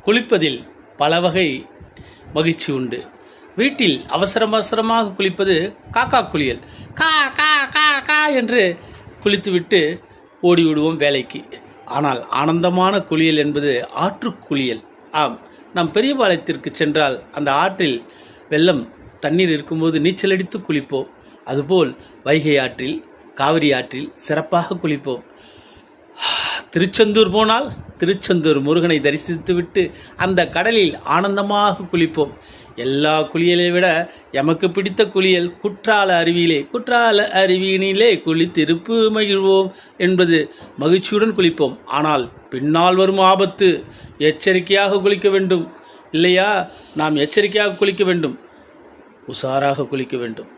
குளிப்பதில் பல வகை மகிழ்ச்சி உண்டு. வீட்டில் அவசரமாக குளிப்பது காக்கா குளியல். கா கா கா கா என்று குளித்துவிட்டு ஓடிவிடுவோம் வேலைக்கு. ஆனால் ஆனந்தமான குளியல் என்பது ஆற்று குளியல். ஆம், நாம் பெரியபாளையத்திற்கு சென்றால் அந்த ஆற்றில் வெள்ளம் தண்ணீர் இருக்கும்போது நீச்சலடித்து குளிப்போம். அதுபோல் வைகை ஆற்றில், காவிரி ஆற்றில் சிறப்பாக குளிப்போம். திருச்செந்தூர் போனால் திருச்செந்தூர் முருகனை தரிசித்துவிட்டு அந்த கடலில் ஆனந்தமாக குளிப்போம். எல்லா குளியலை விட எமக்கு பிடித்த குளியல் குற்றால அருவியினிலே குளித்திருப்பு மகிழ்வோம் என்பது. மகிழ்ச்சியுடன் குளிப்போம். ஆனால் பின்னால் வரும் ஆபத்து. எச்சரிக்கையாக குளிக்க வேண்டும். இல்லையா? நாம் எச்சரிக்கையாக குளிக்க வேண்டும், உஷாராக குளிக்க வேண்டும்.